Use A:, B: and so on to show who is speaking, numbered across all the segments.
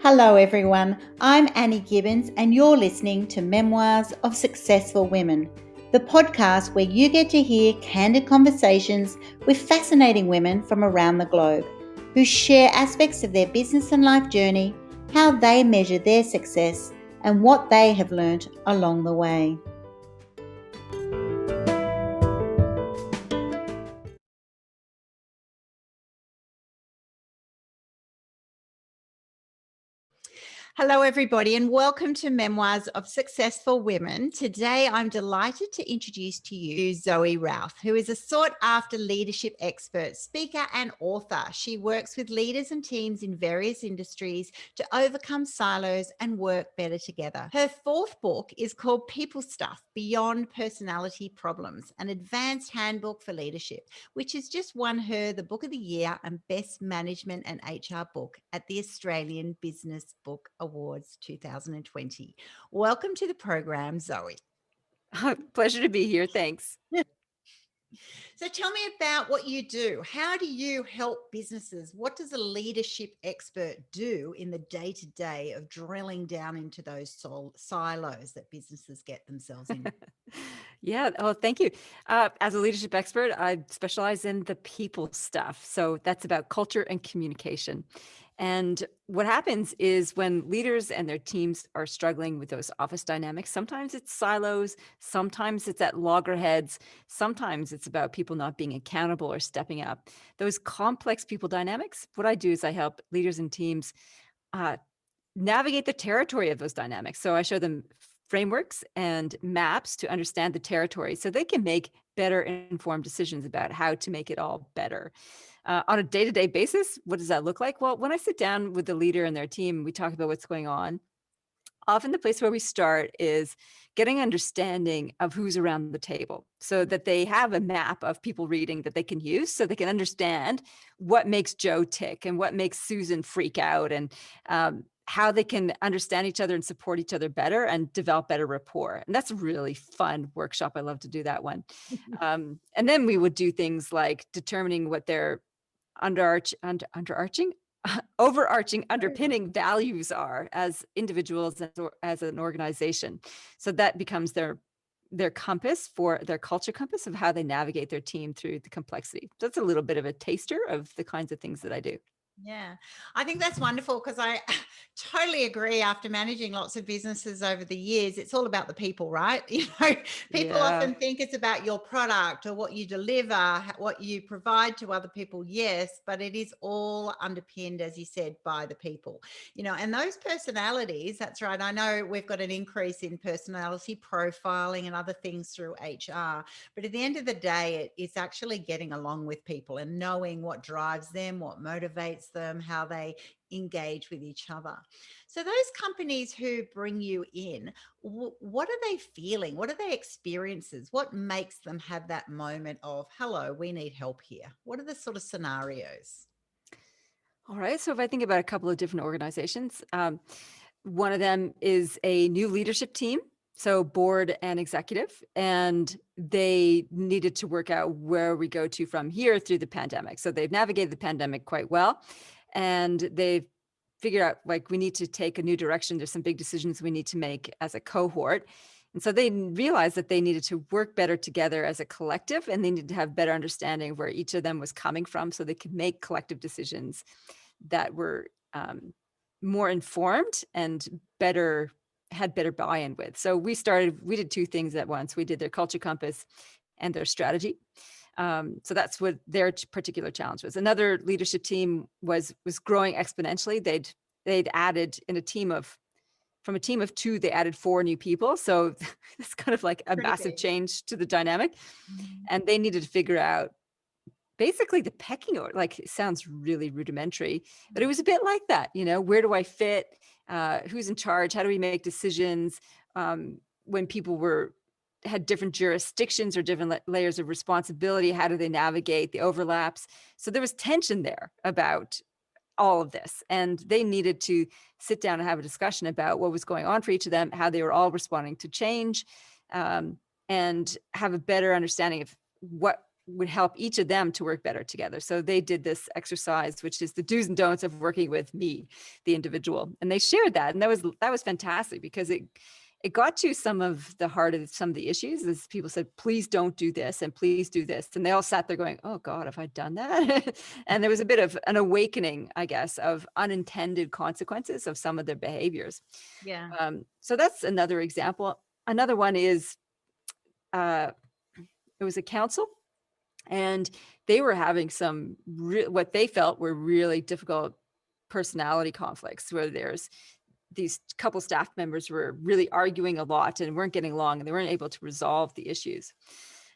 A: Hello everyone, I'm Annie Gibbins and you're listening to Memoirs of Successful Women, the podcast where you get to hear candid conversations with fascinating women from around the globe who share aspects of their business and life journey, how they measure their success, and what they have learnt along the way. Hello, everybody, and welcome to Memoirs of Successful Women. Today, I'm delighted to introduce to you Zoë Routh, who is a sought-after leadership expert, speaker, and author. She works with leaders and teams in various industries to overcome silos and work better together. Her fourth book is called People Stuff: Beyond Personality Problems, an advanced handbook for leadership, which has just won her the Book of the Year and Best Management and HR Book at the Australian Business Book Awards 2020. Welcome to the program, Zoë.
B: Pleasure to be here. Thanks.
A: So tell me about what you do. How do you help businesses? What does a leadership expert do in the day-to-day of drilling down into those silos that businesses get themselves in?
B: Yeah. Oh, thank you. As a leadership expert, I specialize in the people stuff. So that's about culture and communication. And what happens is when leaders and their teams are struggling with those office dynamics, sometimes it's silos, sometimes it's at loggerheads, sometimes it's about people not being accountable or stepping up. Those complex people dynamics, what I do is I help leaders and teams navigate the territory of those dynamics. So I show them frameworks and maps to understand the territory so they can make better informed decisions about how to make it all better. On a day-to-day basis, what does that look like? Well, when I sit down with the leader and their team, we talk about what's going on. Often the place where we start is getting understanding of who's around the table so that they have a map of people reading that they can use so they can understand what makes Joe tick and what makes Susan freak out, and how they can understand each other and support each other better and develop better rapport. And that's a really fun workshop. I love to do that one. And then we would do things like determining what their overarching underpinning values are as individuals, as an organization. So that becomes their compass, for their culture compass of how they navigate their team through the complexity. So that's a little bit of a taster of the kinds of things that I do.
A: Yeah, I think that's wonderful because I totally agree. After managing lots of businesses over the years, it's all about the people, right? People
B: Yeah.
A: often think it's about your product or what you deliver, what you provide to other people. Yes, but it is all underpinned, as you said, by the people, and those personalities. That's right. I know we've got an increase in personality profiling and other things through HR, but at the end of the day, it's actually getting along with people and knowing what drives them, what motivates them, how they engage with each other. So those companies who bring you in, what are they feeling? What are their experiences? What makes them have that moment of, hello, we need help here? What are the sort of scenarios?
B: All right. So if I think about a couple of different organizations, one of them is a new leadership team, so board and executive, and they needed to work out where we go to from here through the pandemic. So they've navigated the pandemic quite well, and they've figured out, like, we need to take a new direction. There's some big decisions we need to make as a cohort. And so they realized that they needed to work better together as a collective, and they needed to have better understanding of where each of them was coming from so they could make collective decisions that were more informed and had better buy-in with. So we did two things at once. We did their culture compass and their strategy. So that's what their particular challenge was. Another leadership team was growing exponentially. They'd added from a team of 2, they added 4 new people. So it's kind of like a
A: Pretty
B: massive
A: big.
B: change to the dynamic.
A: Mhm.
B: And they needed to figure out basically the pecking order. Like, it sounds really rudimentary, but it was a bit like that. Where do I fit? Who's in charge? How do we make decisions? When people had different jurisdictions or different layers of responsibility, how do they navigate the overlaps? So there was tension there about all of this, and they needed to sit down and have a discussion about what was going on for each of them, how they were all responding to change, and have a better understanding of what would help each of them to work better together. So they did this exercise, which is the do's and don'ts of working with me, the individual. And they shared that. And that was fantastic, because it got to some of the heart of some of the issues. As people said, please don't do this and please do this. And they all sat there going, oh God, have I done that? And there was a bit of an awakening, I guess, of unintended consequences of some of their behaviors.
A: Yeah.
B: So that's another example. Another one is, it was a council, and they were having some what they felt were really difficult personality conflicts, where there's these couple staff members were really arguing a lot and weren't getting along, and they weren't able to resolve the issues.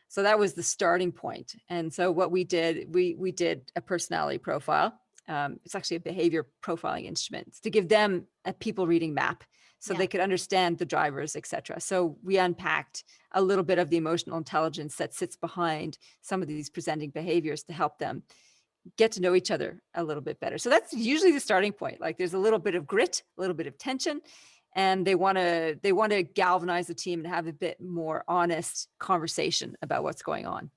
B: So that was the starting point. And so what we did, we did a personality profile. It's actually a behavior profiling instrument to give them a people reading map, so they could understand the drivers, etc. So we unpacked a little bit of the emotional intelligence that sits behind some of these presenting behaviors to help them get to know each other a little bit better. So that's usually the starting point. Like, there's a little bit of grit, a little bit of tension, and they want to galvanize the team and have a bit more honest conversation about what's going on.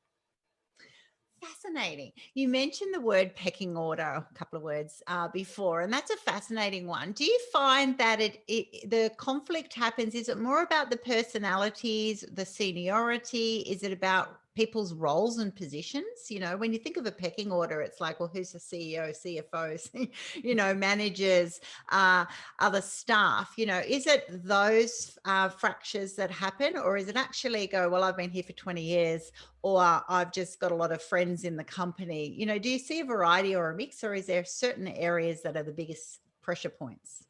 A: Fascinating. You mentioned the word pecking order a couple of words before, and that's a fascinating one. Do you find that the conflict happens? Is it more about the personalities, the seniority? Is it about people's roles and positions? You know, when you think of a pecking order, it's like, well, who's the CEO, CFOs, you know, managers, other staff? You know, is it those fractures that happen, or is it actually go, well, I've been here for 20 years, or I've just got a lot of friends in the company? You know, do you see a variety or a mix, or is there certain areas that are the biggest pressure points?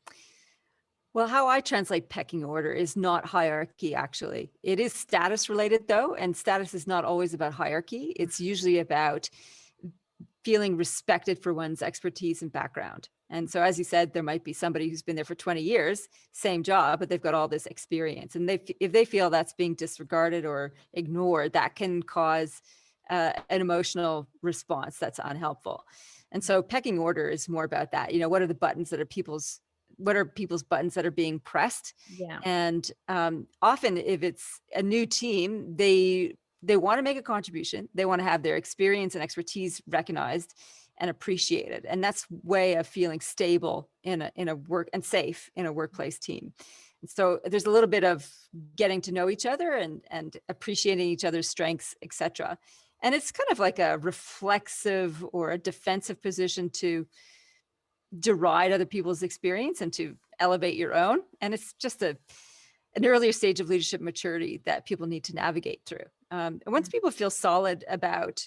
B: Well, how I translate pecking order is not hierarchy, actually. It is status related, though, and status is not always about hierarchy. It's usually about feeling respected for one's expertise and background. And so, as you said, there might be somebody who's been there for 20 years, same job, but they've got all this experience. And if they feel that's being disregarded or ignored, that can cause an emotional response that's unhelpful. And so pecking order is more about that. You know, what are the buttons that are people's buttons that are being pressed?
A: Yeah.
B: And often, if it's a new team, they want to make a contribution. They want to have their experience and expertise recognized and appreciated. And that's way of feeling stable in a work and safe in a workplace team. And so there's a little bit of getting to know each other and appreciating each other's strengths, etc. And it's kind of like a reflexive or a defensive position to deride other people's experience and to elevate your own. And it's just an earlier stage of leadership maturity that people need to navigate through. And once people feel solid about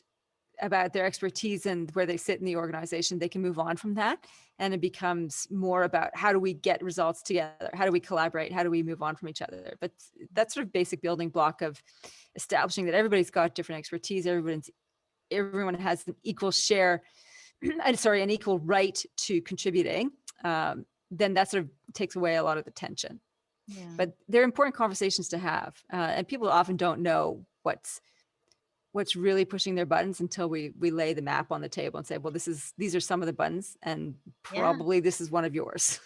B: their expertise and where they sit in the organization, they can move on from that. And it becomes more about, how do we get results together? How do we collaborate? How do we move on from each other? But that's sort of basic building block of establishing that everybody's got different expertise. Everyone has an equal share, an equal right to contributing. Then that sort of takes away a lot of the tension.
A: Yeah.
B: But they're important conversations to have. And people often don't know what's really pushing their buttons until we lay the map on the table and say, well, these are some of the buttons, and probably this is one of yours.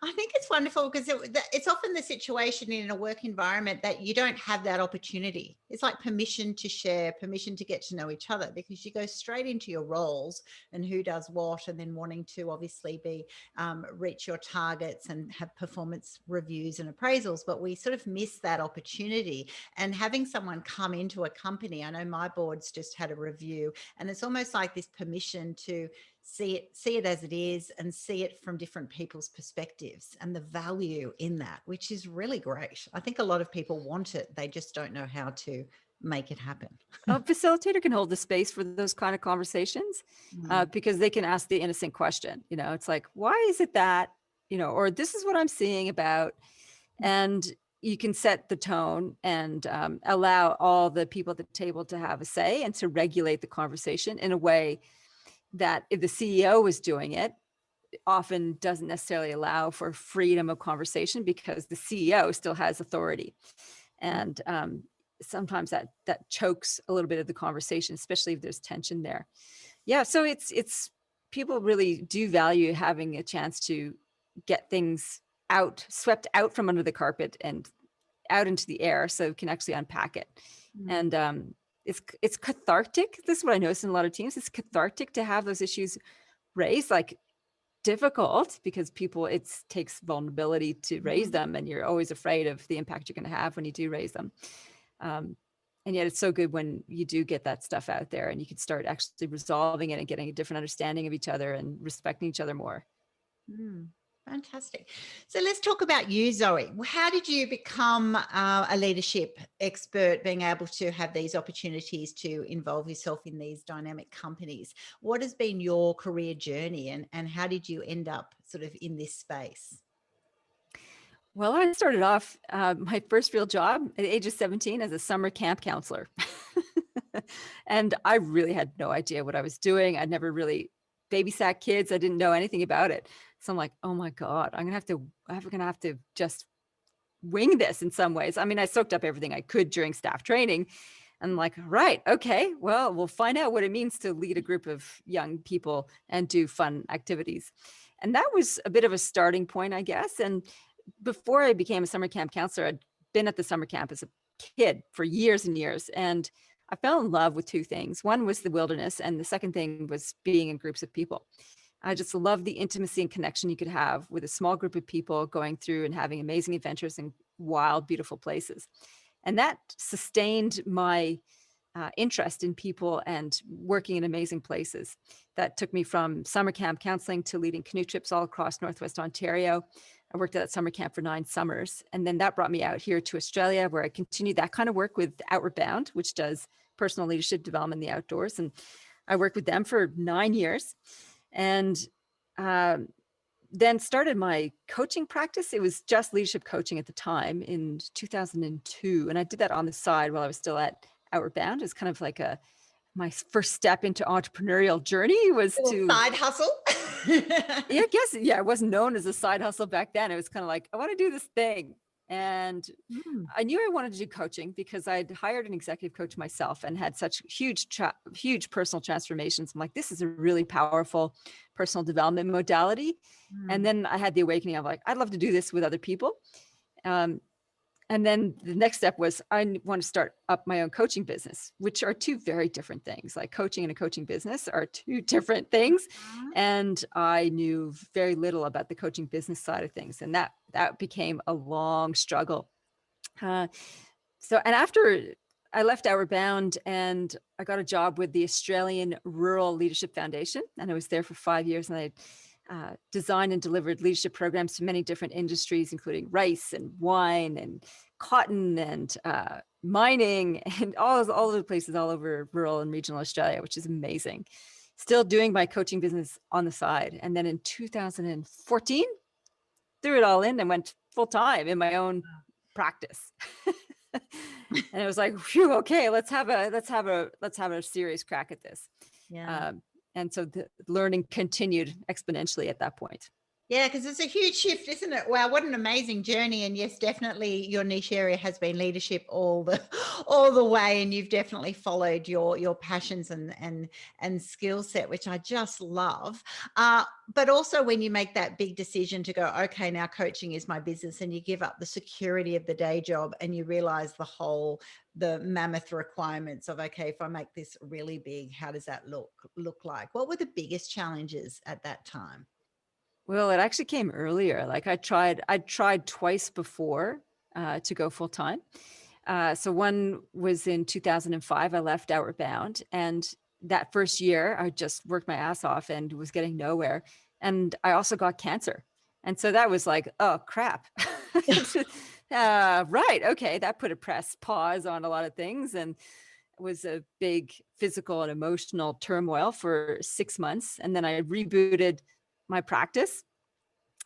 A: I think it's wonderful, because it's often the situation in a work environment that you don't have that opportunity. It's like permission to share, permission to get to know each other, because you go straight into your roles and who does what, and then wanting to obviously reach your targets and have performance reviews and appraisals. But we sort of miss that opportunity. And having someone come into a company, I know my board's just had a review, and it's almost like this permission to see it as it is, and see it from different people's perspectives and the value in that, which is really great. I think a lot of people want it. They just don't know how to make it happen.
B: A facilitator can hold the space for those kind of conversations, because they can ask the innocent question. You know, it's like, why is it that, you know, or this is what I'm seeing about, and you can set the tone and allow all the people at the table to have a say and to regulate the conversation in a way that, if the CEO was doing it, often doesn't necessarily allow for freedom of conversation, because the CEO still has authority. And sometimes that chokes a little bit of the conversation, especially if there's tension there. Yeah. So it's people really do value having a chance to get things swept out from under the carpet and out into the air, so we can actually unpack it. And it's cathartic. This is what I noticed in a lot of teams. It's cathartic to have those issues raised, like difficult because it takes vulnerability to raise them, and you're always afraid of the impact you're going to have when you do raise them. And yet it's so good when you do get that stuff out there and you can start actually resolving it and getting a different understanding of each other and respecting each other more.
A: Fantastic. So let's talk about you, Zoe. How did you become a leadership expert, being able to have these opportunities to involve yourself in these dynamic companies? What has been your career journey, and how did you end up sort of in this space?
B: Well, I started off my first real job at the age of 17 as a summer camp counselor. And I really had no idea what I was doing. I'd never really babysat kids. I didn't know anything about it. So I'm like, oh my God, I'm going to have to just wing this in some ways. I mean, I soaked up everything I could during staff training. And I'm like, right, okay, well, we'll find out what it means to lead a group of young people and do fun activities. And that was a bit of a starting point, I guess. And before I became a summer camp counselor, I'd been at the summer camp as a kid for years and years. And I fell in love with two things. One was the wilderness, and the second thing was being in groups of people. I just love the intimacy and connection you could have with a small group of people going through and having amazing adventures in wild, beautiful places. And that sustained my interest in people and working in amazing places. That took me from summer camp counseling to leading canoe trips all across Northwest Ontario. I worked at that summer camp for 9 summers. And then that brought me out here to Australia, where I continued that kind of work with Outward Bound, which does personal leadership development in the outdoors. And I worked with them for 9 years. And then started my coaching practice. It was just leadership coaching at the time in 2002. And I did that on the side while I was still at Outward Bound. It's kind of like my first step into entrepreneurial journey was to
A: side hustle.
B: Yeah, I guess. Yeah, it wasn't known as a side hustle back then. It was kind of like, I want to do this thing. And I knew I wanted to do coaching because I'd hired an executive coach myself and had such huge personal transformations. I'm like, this is a really powerful personal development modality. And then I had the awakening of like, I'd love to do this with other people. And then the next step was I want to start up my own coaching business, which are two very different things. Like coaching and a coaching business are two different things. And I knew very little about the coaching business side of things. And that became a long struggle. And after I left Outward Bound and I got a job with the Australian Rural Leadership Foundation, and I was there for 5 years, and I designed and delivered leadership programs to many different industries, including rice and wine and cotton and mining and all of the places all over rural and regional Australia, which is amazing. Still doing my coaching business on the side. And then in 2014, threw it all in and went full time in my own practice. And it was like, phew, okay, let's have a serious crack at this.
A: Yeah.
B: And so the learning continued exponentially at that point.
A: Yeah, because it's a huge shift, isn't it? Wow, what an amazing journey. And yes, definitely your niche area has been leadership all the way. And you've definitely followed your passions and skill set, which I just love. But also when you make that big decision to go, okay, now coaching is my business, and you give up the security of the day job and you realize the mammoth requirements of, okay, if I make this really big, how does that look like? What were the biggest challenges at that time?
B: Well, it actually came earlier. Like I tried twice before to go full time. So one was in 2005. I left Outward Bound, and that first year I just worked my ass off and was getting nowhere. And I also got cancer, and so that was like, oh crap. Right, okay, that put a pause on a lot of things, and it was a big physical and emotional turmoil for 6 months. And then I rebooted my practice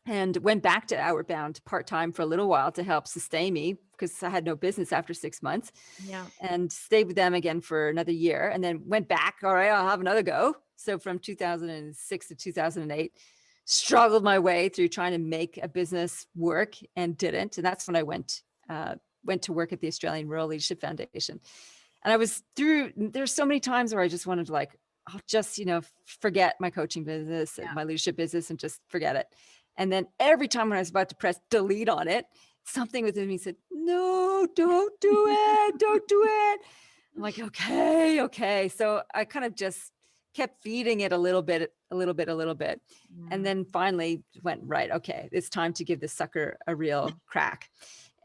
B: and went back to Outward Bound part-time for a little while to help sustain me because I had no business after 6 months.
A: Yeah.
B: And stayed with them again for another year, and then went back. All right, I'll have another go. So from 2006 to 2008, struggled my way through trying to make a business work and didn't. And that's when I went to work at the Australian Rural Leadership Foundation. And there's so many times where I just wanted to like, I'll just, forget my coaching business and my leadership business and just forget it. And then every time when I was about to press delete on it, something within me said, no, don't do it. Don't do it. I'm like, okay. So I kind of just kept feeding it a little bit. And then finally went, right, okay, it's time to give this sucker a real crack.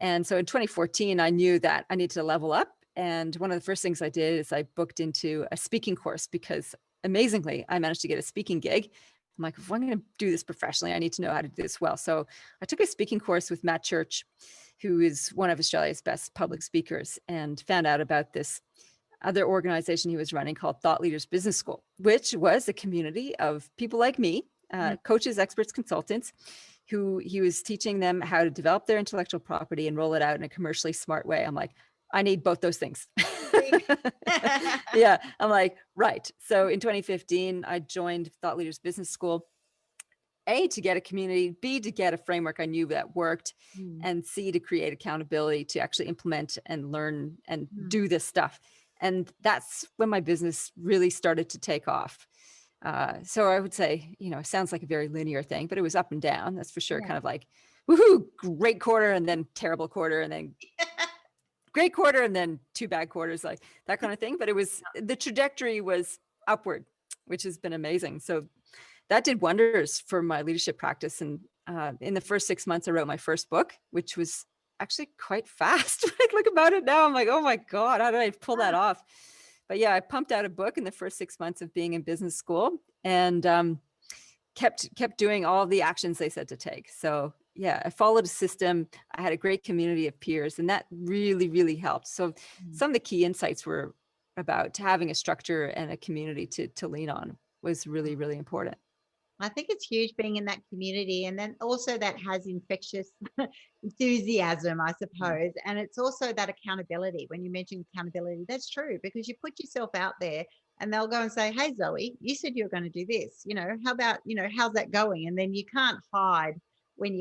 B: And so in 2014, I knew that I needed to level up. And one of the first things I did is I booked into a speaking course, because amazingly, I managed to get a speaking gig. I'm like, if I'm going to do this professionally, I need to know how to do this well. So I took a speaking course with Matt Church, who is one of Australia's best public speakers, and found out about this other organization he was running called Thought Leaders Business School, which was a community of people like me, coaches, experts, consultants, who he was teaching them how to develop their intellectual property and roll it out in a commercially smart way. I'm like, I need both those things. Yeah, I'm like, right. So in 2015, I joined Thought Leaders Business School, A, to get a community, B, to get a framework I knew that worked, and C, to create accountability to actually implement and learn and do this stuff. And that's when my business really started to take off. So I would say, it sounds like a very linear thing, but it was up and down, that's for sure. Kind of like, woohoo, great quarter, and then terrible quarter, and then great quarter, and then 2 bad quarters, like that kind of thing. But the trajectory was upward, which has been amazing. So that did wonders for my leadership practice. And in the first 6 months, I wrote my first book, which was actually quite fast. When I look about it now, I'm like, oh my God, how did I pull that off? But yeah, I pumped out a book in the first 6 months of being in business school, and kept doing all the actions they said to take. So yeah, I followed a system. I had a great community of peers, and that really, really helped. So some of the key insights were about having a structure and a community to lean on was really, really important.
A: I think it's huge being in that community, and then also that has infectious enthusiasm, I suppose. And it's also that accountability. When you mention accountability, that's true, because you put yourself out there and they'll go and say, hey, Zoe, you said you were going to do this, how about, how's that going? And then you can't hide when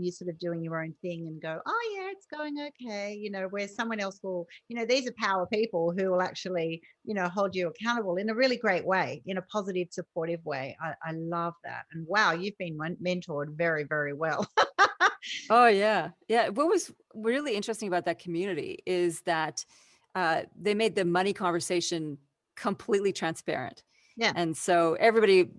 A: you're sort of doing your own thing and go, oh yeah, it's going okay, where someone else will, these are power people who will actually, hold you accountable in a really great way, in a positive, supportive way. I love that. And wow, you've been mentored very, very well.
B: Oh yeah. Yeah. What was really interesting about that community is that they made the money conversation completely transparent.
A: Yeah.
B: And so everybody,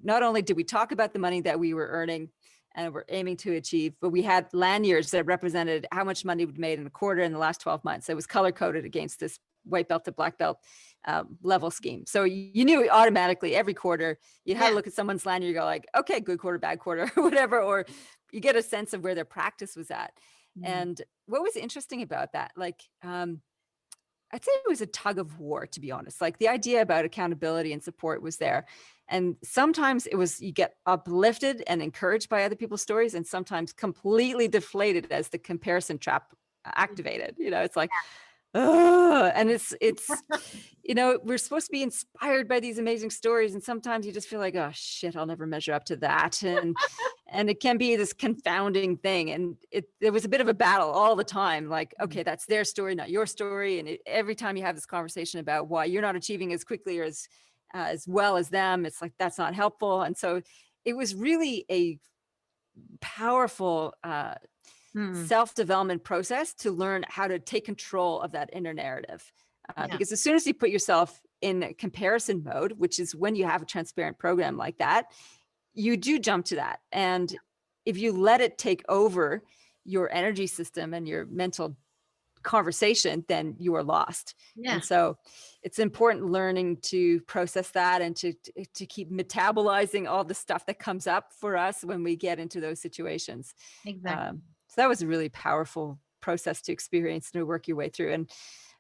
B: not only did we talk about the money that we were earning and we're aiming to achieve, but we had lanyards that represented how much money we'd made in a quarter in the last 12 months. It was color coded against this white belt to black belt level scheme. So you knew automatically every quarter you had to look at someone's lanyard, you go like, okay, good quarter, bad quarter, or whatever, or you get a sense of where their practice was at. And what was interesting about that, like, I'd say it was a tug of war, to be honest. Like the idea about accountability and support was there. And sometimes it was, you get uplifted and encouraged by other people's stories, and sometimes completely deflated as the comparison trap activated. It's like, and it's we're supposed to be inspired by these amazing stories, and sometimes you just feel like, oh shit, I'll never measure up to that. And it can be this confounding thing, and there was a bit of a battle all the time, like, okay, that's their story, not your story. And every time you have this conversation about why you're not achieving as quickly or as well as them, it's like, that's not helpful. And so it was really a powerful self-development process to learn how to take control of that inner narrative. Because as soon as you put yourself in comparison mode, which is when you have a transparent program like that, you do jump to that. And if you let it take over your energy system and your mental conversation, then you are lost. And so it's important learning to process that and to keep metabolizing all the stuff that comes up for us when we get into those situations.
A: Exactly.
B: So that was a really powerful process to experience and to work your way through. And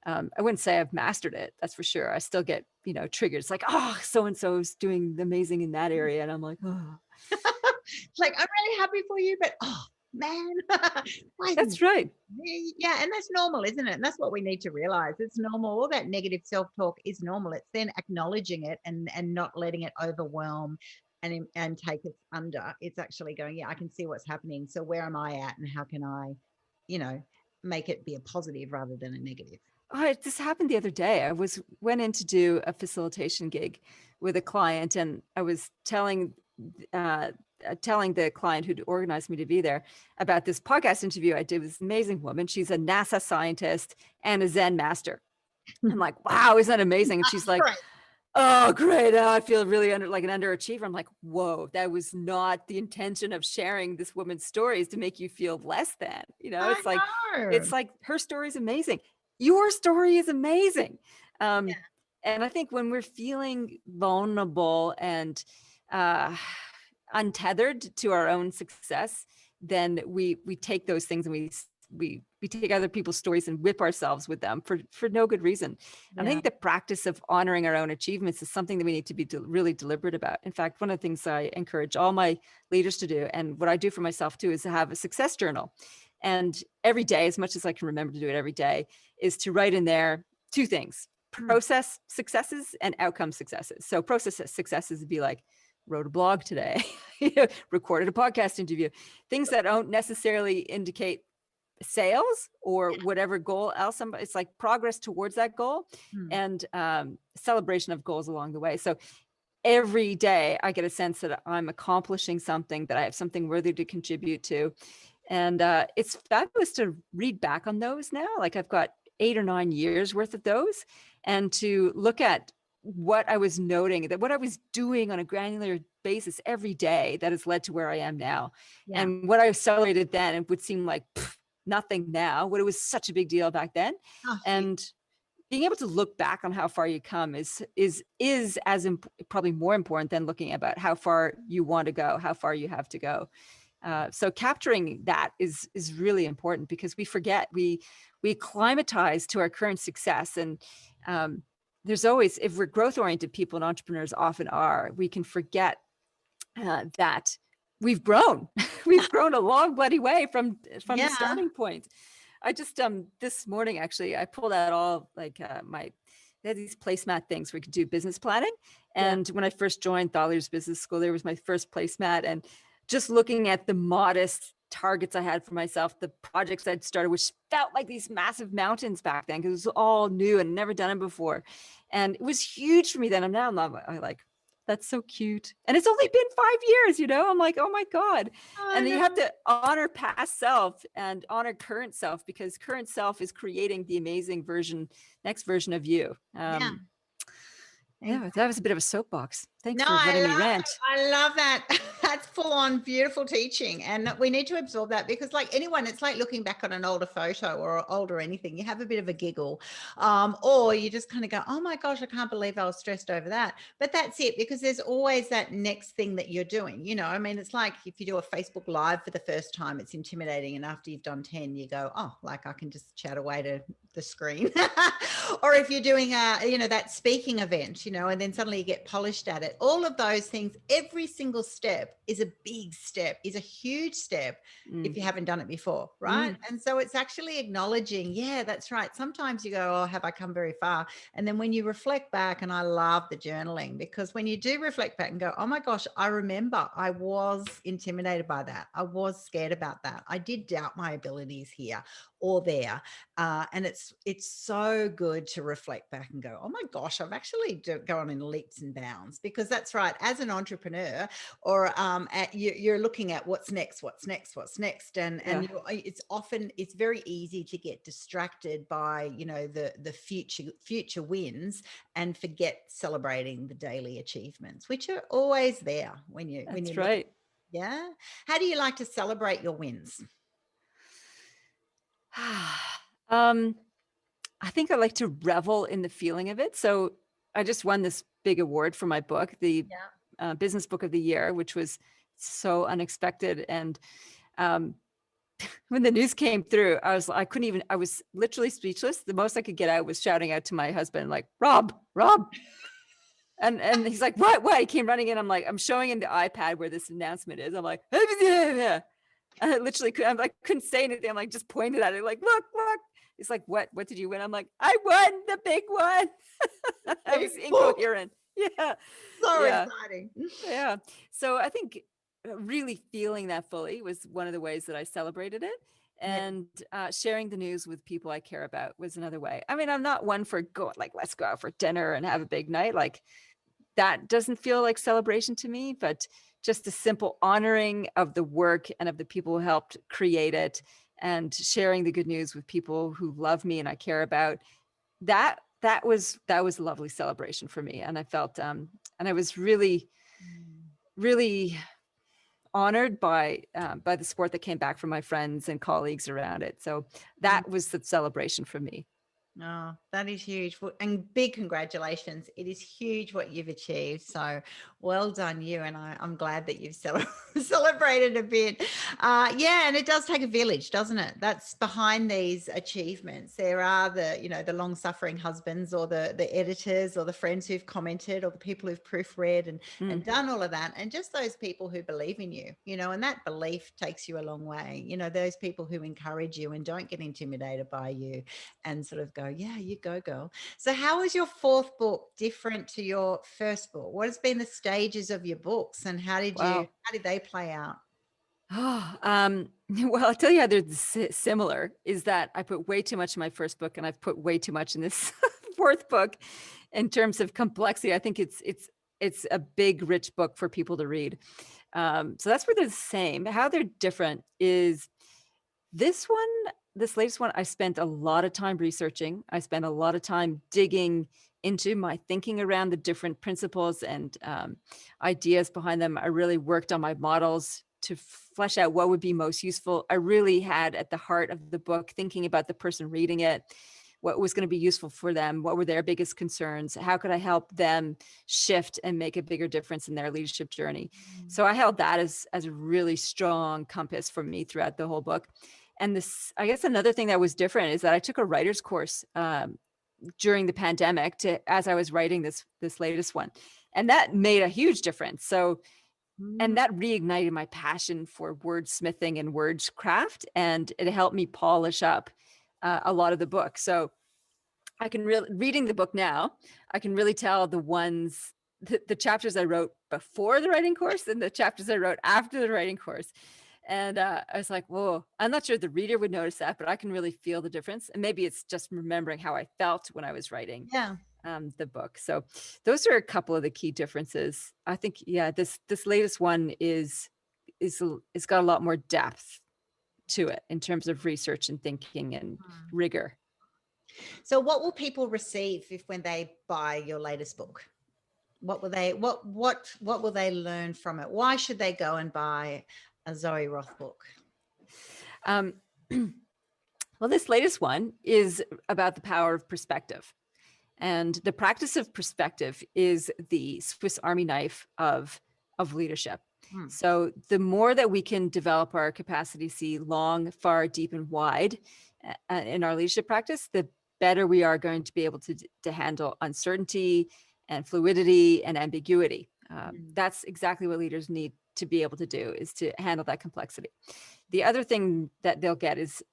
B: I wouldn't say I've mastered it, that's for sure. I still get, triggers like, oh, so-and-so's doing amazing in that area. And I'm like, oh.
A: It's like, I'm really happy for you, but oh man.
B: That's right.
A: Yeah. And that's normal, isn't it? And that's what we need to realize. It's normal. All that negative self-talk is normal. It's then acknowledging it and not letting it overwhelm and take it under. It's actually going, I can see what's happening. So where am I at, and how can I, make it be a positive rather than a negative?
B: Oh, this happened the other day. I went in to do a facilitation gig with a client, and I was telling the client who'd organized me to be there about this podcast interview I did with this amazing woman. She's a NASA scientist and a Zen master. I'm like, wow, isn't that amazing? And she's like,
A: Right.
B: oh, great. Oh, I feel really like an underachiever. I'm like, whoa, that was not the intention of sharing this woman's story, is to make you feel less than,
A: I
B: it's
A: know.
B: like her story is amazing. Your story is amazing. Um,
A: Yeah.
B: and I think when we're feeling vulnerable and uh, untethered to our own success, then we take those things and we take other people's stories and whip ourselves with them for no good reason. And I
A: Yeah.
B: think the practice of honoring our own achievements is something that we need to be really deliberate about. In fact, one of the things I encourage all my leaders to do, and what I do for myself too, is to have a success journal. And every day, as much as I can remember to do it every day, is to write in there two things:
A: Mm.
B: process successes and outcome successes. So process successes would be like, wrote a blog today, recorded a podcast interview, things that don't necessarily indicate sales or whatever goal else. It's like progress towards that goal,
A: Mm.
B: and celebration of goals along the way. So every day I get a sense that I'm accomplishing something, that I have something worthy to contribute to. And it's fabulous to read back on those now. Like I've got 8 or 9 years worth of those, and to look at what I was noting, that what I was doing on a granular basis every day that has led to where I am now.
A: Yeah.
B: And what I celebrated then, it would seem like nothing now, what it was such a big deal back then.
A: Oh, huge.
B: And being able to look back on how far you come is as probably more important than looking about how far you want to go, how far you have to go. So capturing that is really important, because we forget, we acclimatize to our current success. And there's always, if we're growth oriented people, and entrepreneurs often are, we can forget that we've grown. We've grown a long bloody way from the
A: Yeah.
B: starting point. I just this morning, actually, I pulled out all like they had these placemat things where you could do business planning. And when I first joined Thought Leaders Business School, there was my first placemat, and just looking at the modest targets I had for myself, the projects I'd started, which felt like these massive mountains back then, because it was all new and never done it before. And it was huge for me then. I like, that's so cute. And it's only been 5 years, I'm like, oh my God.
A: I
B: And then you
A: know.
B: have to honor past self and honor current self, because current self is creating the amazing next version of you.
A: Yeah.
B: Yeah, that was a bit of a soapbox. Thanks
A: No,
B: for letting me
A: I love
B: rant.
A: I love that. That's full on beautiful teaching. And we need to absorb that, because like anyone, it's like looking back on an older photo or older anything. You have a bit of a giggle, or you just kind of go, oh my gosh, I can't believe I was stressed over that. But that's it, because there's always that next thing that you're doing. I mean, it's like if you do a Facebook Live for the first time, it's intimidating. And after you've done 10, you go, oh, like I can just chat away to the screen. Or if you're doing that speaking event, and then suddenly you get polished at it. All of those things, every single step is a big step, is a huge step if you haven't done it before, right? And so it's actually acknowledging, yeah, that's right. Sometimes you go, oh, have I come very far? And then when you reflect back, and I love the journaling, because when you do reflect back and go, oh my gosh, I remember I was intimidated by that. I was scared about that. I did doubt my abilities here or there. And it's so good to reflect back and go, oh my gosh, I've actually gone in leaps and bounds. Because that's right, as an entrepreneur, or you're looking at what's next, and it's very easy to get distracted by the future wins, and forget celebrating the daily achievements, which are always there when you
B: That's
A: look.
B: right.
A: Yeah. How do you like to celebrate your wins?
B: I think I like to revel in the feeling of it. So I just won this big award for my book, the Business Book of the Year, which was so unexpected. And when the news came through, I was literally speechless. The most I could get out was shouting out to my husband, like, Rob. And he's like, what? He came running in. I'm like, I'm showing him the iPad where this announcement is. I'm like, I literally couldn't say anything. I'm like, just pointed at it, like, look. He's like, what did you win? I'm like, I won the big one. I was incoherent. Yeah.
A: So exciting.
B: Yeah. So I think really feeling that fully was one of the ways that I celebrated it. And sharing the news with people I care about was another way. I mean, I'm not one for let's go out for dinner and have a big night. Like, that doesn't feel like celebration to me, but just a simple honoring of the work and of the people who helped create it, and sharing the good news with people who love me and I care about. That that was a lovely celebration for me. And I felt, and I was really, really honored by the support that came back from my friends and colleagues around it. So that was the celebration for me.
A: Oh, that is huge. And big congratulations. It is huge what you've achieved. So well done you. And I'm glad that you've celebrated a bit. Yeah, and it does take a village, doesn't it? That's behind these achievements. There are the long suffering husbands, or the editors, or the friends who've commented, or the people who've proofread and done all of that. And just those people who believe in you, and that belief takes you a long way. Those people who encourage you and don't get intimidated by you and sort of go, yeah, you go, girl. So how is your fourth book different to your first book? What has been the stages of your books, and how did they play out?
B: Oh, well, I'll tell you how they're similar is that I put way too much in my first book, and I've put way too much in this fourth book in terms of complexity. I think it's a big, rich book for people to read. So that's where they're the same. How they're different is this latest one, I spent a lot of time researching. I spent a lot of time digging into my thinking around the different principles and ideas behind them. I really worked on my models to flesh out what would be most useful. I really had at the heart of the book thinking about the person reading it, what was going to be useful for them, what were their biggest concerns, how could I help them shift and make a bigger difference in their leadership journey. So I held that as a really strong compass for me throughout the whole book. And this, I guess another thing that was different is that I took a writer's course during the pandemic as I was writing this latest one. And that made a huge difference. So, and that reignited my passion for wordsmithing and wordscraft, and it helped me polish up a lot of the book. So I can reading the book now, I can really tell the chapters I wrote before the writing course and the chapters I wrote after the writing course. And I was like, whoa, I'm not sure the reader would notice that, but I can really feel the difference. And maybe it's just remembering how I felt when I was writing the book. So those are a couple of the key differences. I think, this latest one it's got a lot more depth to it in terms of research and thinking and rigor.
A: So what will people receive when they buy your latest book? What will they learn from it? Why should they go and buy a Zoë Routh book?
B: Well, this latest one is about the power of perspective. And the practice of perspective is the Swiss Army knife of leadership. So the more that we can develop our capacity to see long, far, deep, and wide in our leadership practice, the better we are going to be able to handle uncertainty and fluidity and ambiguity. That's exactly what leaders need to be able to do, is to handle that complexity. The other thing that they'll get is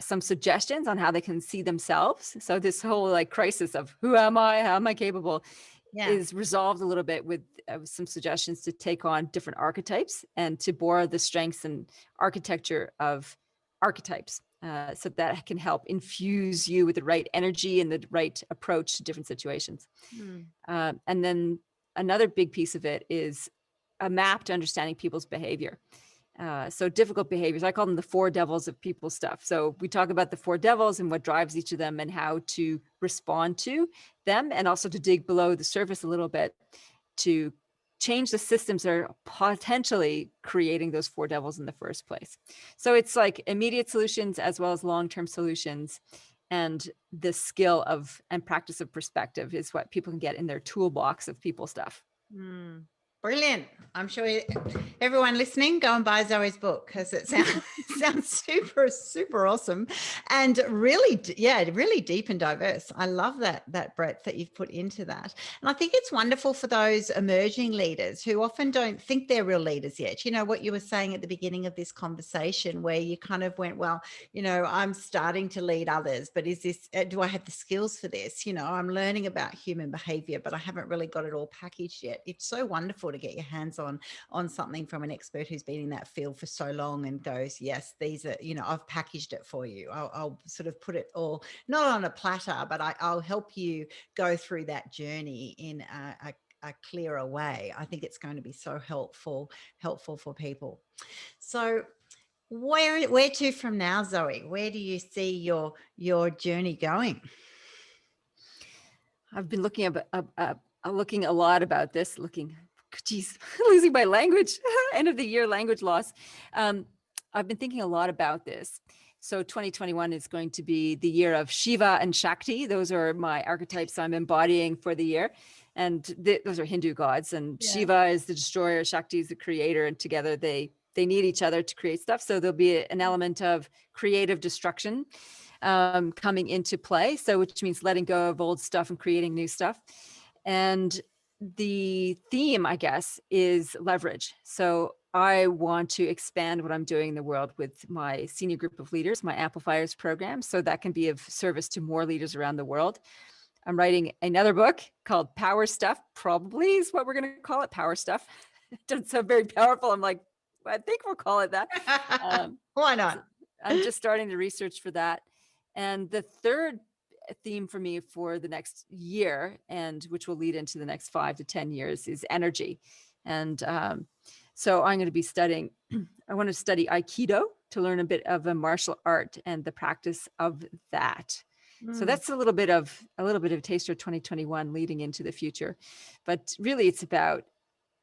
B: some suggestions on how they can see themselves. So this whole crisis of who am I, how am I capable, is resolved a little bit with some suggestions to take on different archetypes and to borrow the strengths and architecture of archetypes. So that can help infuse you with the right energy and the right approach to different situations. And then another big piece of it is a map to understanding people's behavior. So difficult behaviors, I call them the 4 devils of people stuff. So we talk about the 4 devils and what drives each of them and how to respond to them, and also to dig below the surface a little bit to change the systems that are potentially creating those 4 devils in the first place. So it's like immediate solutions as well as long-term solutions. And the skill and practice of perspective is what people can get in their toolbox of people stuff.
A: Brilliant. I'm sure everyone listening, go and buy Zoe's book, because it sounds super, super awesome. And really deep and diverse. I love that breadth that you've put into that. And I think it's wonderful for those emerging leaders who often don't think they're real leaders yet. You know, what you were saying at the beginning of this conversation, where you kind of went, well, I'm starting to lead others, but do I have the skills for this? I'm learning about human behavior, but I haven't really got it all packaged yet. It's so wonderful to get your hands on something from an expert who's been in that field for so long and goes, yes, these are, I've packaged it for you. I'll sort of put it all, not on a platter, but I'll help you go through that journey in a clearer way. I think it's going to be so helpful for people. So where to from now, Zoe? Where do you see your journey going?
B: I've been looking looking a lot about this, geez, losing my language, end of the year language loss. I've been thinking a lot about this. So 2021 is going to be the year of Shiva and Shakti. Those are my archetypes I'm embodying for the year. And those are Hindu gods. And Shiva is the destroyer, Shakti is the creator. And together they need each other to create stuff. So there'll be an element of creative destruction coming into play. So which means letting go of old stuff and creating new stuff. And the theme, I guess, is leverage. So I want to expand what I'm doing in the world with my senior group of leaders, my Amplifiers program, so that can be of service to more leaders around the world. I'm writing another book called Power Stuff, probably is what we're going to call it, Power Stuff. It doesn't sound very powerful. I'm like, I think we'll call it that.
A: Why not?
B: So I'm just starting to research for that. And the third theme for me for the next year, and which will lead into the next 5 to 10 years, is energy. And so I'm going to be studying, I want to study Aikido to learn a bit of a martial art and the practice of that. So that's a little bit of a taster of 2021 leading into the future. But really it's about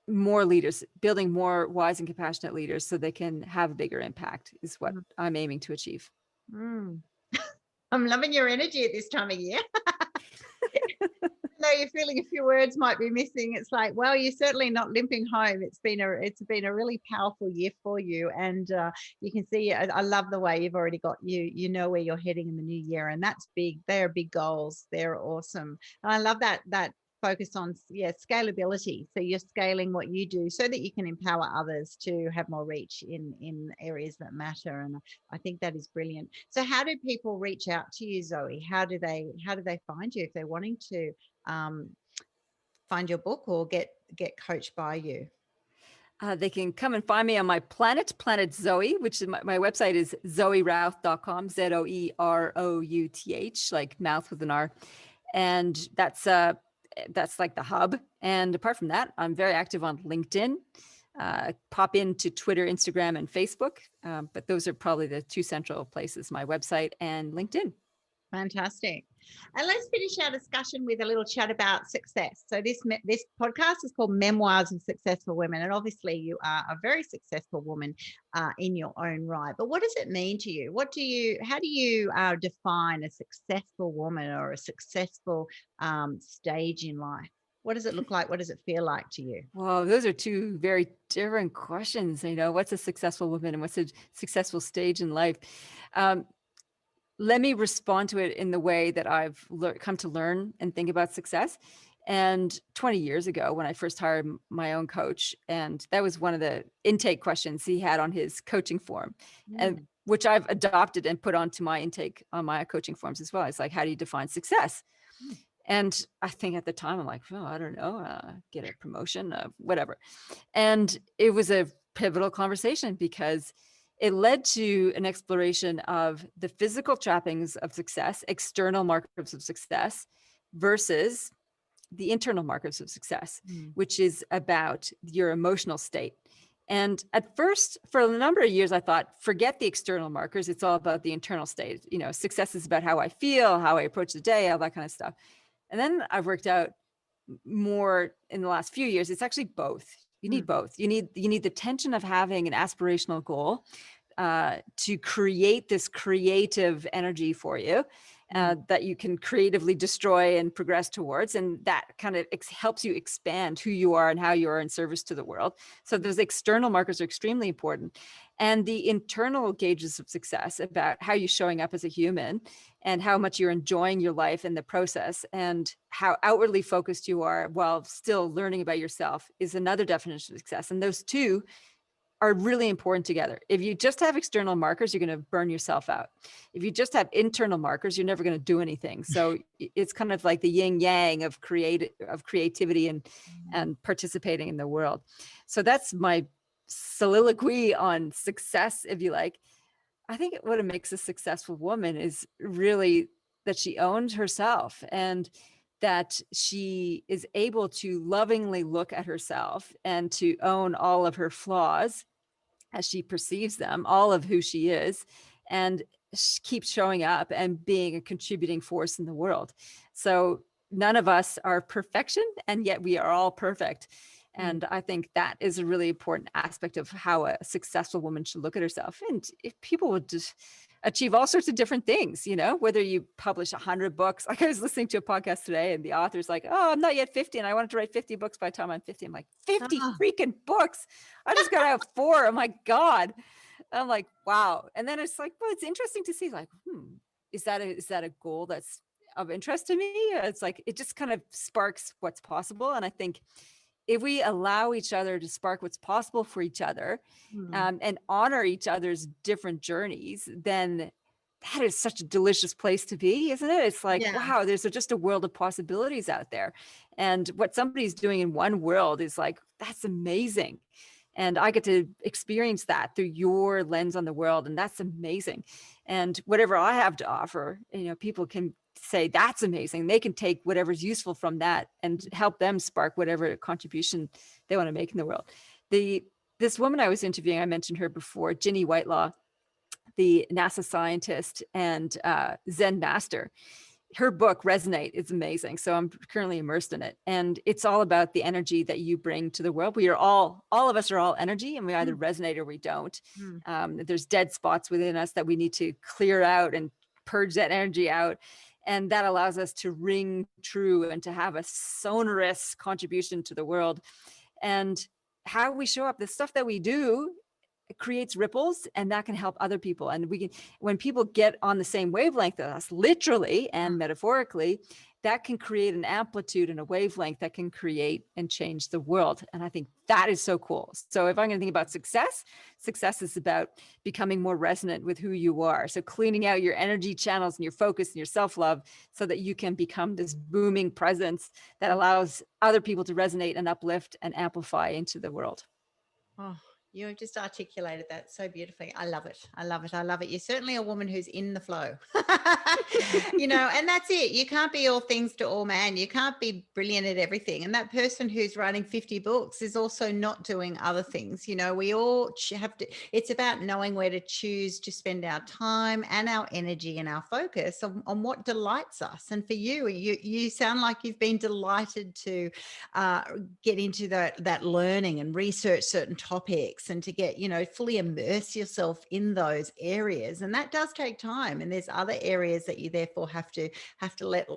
B: more leaders, building more wise and compassionate leaders so they can have a bigger impact is what I'm aiming to achieve.
A: I'm loving your energy at this time of year. Though you're feeling a few words might be missing, it's like, well, you're certainly not limping home. It's been a really powerful year for you, and you can see. I love the way you've already got you know where you're heading in the new year, and that's big. They are big goals. They're awesome, and I love that focus on scalability. So you're scaling what you do so that you can empower others to have more reach in areas that matter, and I think that is brilliant. So how do people reach out to you, Zoe? How do they find you if they're wanting to find your book or get coached by you?
B: They can come and find me on my Planet Zoe, which is my website is zoerouth.com, ZOEROUTH, like mouth with an R. And that's like the hub. And apart from that, I'm very active on LinkedIn, pop into Twitter, Instagram, and Facebook. But those are probably the two central places, my website and LinkedIn.
A: Fantastic. And let's finish our discussion with a little chat about success. So this podcast is called Memoirs of Successful Women. And obviously you are a very successful woman in your own right. But what does it mean to you? How do you define a successful woman or a successful stage in life? What does it look like? What does it feel like to you?
B: Well, those are two very different questions. What's a successful woman and what's a successful stage in life? Let me respond to it in the way that I've come to learn and think about success. And 20 years ago, when I first hired my own coach, and that was one of the intake questions he had on his coaching form, and which I've adopted and put onto my intake on my coaching forms as well. It's like, how do you define success? And I think at the time, I'm like, oh, I don't know, get a promotion, whatever. And it was a pivotal conversation because it led to an exploration of the physical trappings of success, external markers of success, versus the internal markers of success, which is about your emotional state. And at first, for a number of years, I thought, forget the external markers. It's all about the internal state. Success is about how I feel, how I approach the day, all that kind of stuff. And then I've worked out more in the last few years. It's actually both. You need both. You need the tension of having an aspirational goal to create this creative energy for you that you can creatively destroy and progress towards. And that kind of helps you expand who you are and how you are in service to the world. So those external markers are extremely important. And the internal gauges of success about how you're showing up as a human and how much you're enjoying your life in the process and how outwardly focused you are while still learning about yourself is another definition of success. And those two are really important together. If you just have external markers, you're going to burn yourself out. If you just have internal markers, you're never going to do anything. So it's kind of like the yin yang of creativity and participating in the world. So that's my soliloquy on success, if you like. I think what makes a successful woman is really that she owns herself and that she is able to lovingly look at herself and to own all of her flaws as she perceives them, all of who she is, and keep showing up and being a contributing force in the world. So none of us are perfection, and yet we are all perfect. And I think that is a really important aspect of how a successful woman should look at herself. And if people would just achieve all sorts of different things, whether you publish 100 books. Like I was listening to a podcast today and the author's like, oh, I'm not yet 50 and I wanted to write 50 books by the time I'm 50. I'm like, 50 freaking books. I just got out 4. Oh my God. I'm like, wow. And then it's like, well, it's interesting to see like, is that a goal that's of interest to me? It's like, it just kind of sparks what's possible. And I think if we allow each other to spark what's possible for each other, and honor each other's different journeys, then that is such a delicious place to be, isn't it? It's like, wow, there's just a world of possibilities out there. And what somebody's doing in one world is like, that's amazing. And I get to experience that through your lens on the world. And that's amazing. And whatever I have to offer, people can say that's amazing. They can take whatever's useful from that and help them spark whatever contribution they want to make in the world. This woman I was interviewing, I mentioned her before, Ginny Whitelaw, the NASA scientist and Zen master. Her book, Resonate, is amazing. So I'm currently immersed in it. And it's all about the energy that you bring to the world. We are all of us are all energy, and we either resonate or we don't. There's dead spots within us that we need to clear out and purge that energy out. And that allows us to ring true and to have a sonorous contribution to the world. And how we show up, the stuff that we do, it creates ripples, and that can help other people. And when people get on the same wavelength as us, literally and metaphorically, that can create an amplitude and a wavelength that can create and change the world. And I think that is so cool. So if I'm going to think about success is about becoming more resonant with who you are. So cleaning out your energy channels and your focus and your self-love so that you can become this booming presence that allows other people to resonate and uplift and amplify into the world.
A: Oh, you have just articulated that so beautifully. I love it. I love it. I love it. You're certainly a woman who's in the flow, and that's it. You can't be all things to all man. You can't be brilliant at everything. And that person who's writing 50 books is also not doing other things. We all have to, it's about knowing where to choose to spend our time and our energy and our focus on what delights us. And for you sound like you've been delighted to get into that learning and research certain topics, and to get, fully immerse yourself in those areas. And that does take time. And there's other areas that you therefore have to let,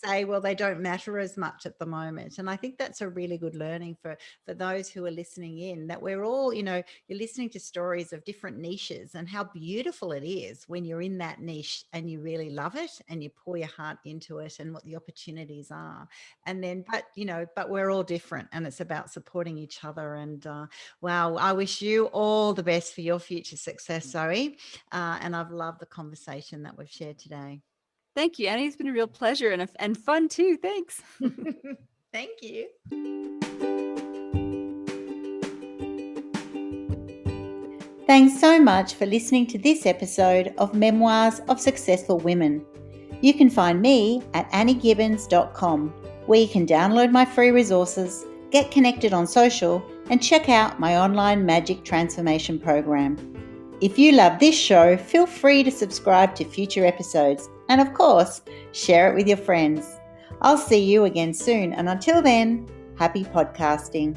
A: say, well, they don't matter as much at the moment. And I think that's a really good learning for those who are listening in, that we're all, you're listening to stories of different niches, and how beautiful it is when you're in that niche and you really love it and you pour your heart into it and what the opportunities are. And then, but we're all different, and it's about supporting each other. And wow, I wish you all the best for your future success, Zoe. And I've loved the conversation that we've shared today.
B: Thank you, Annie. It's been a real pleasure and fun too. Thanks.
A: Thank you. Thanks so much for listening to this episode of Memoirs of Successful Women. You can find me at anniegibbins.com, where you can download my free resources, get connected on social, and check out my online magic transformation program. If you love this show, feel free to subscribe to future episodes, and of course, share it with your friends. I'll see you again soon, and until then, happy podcasting.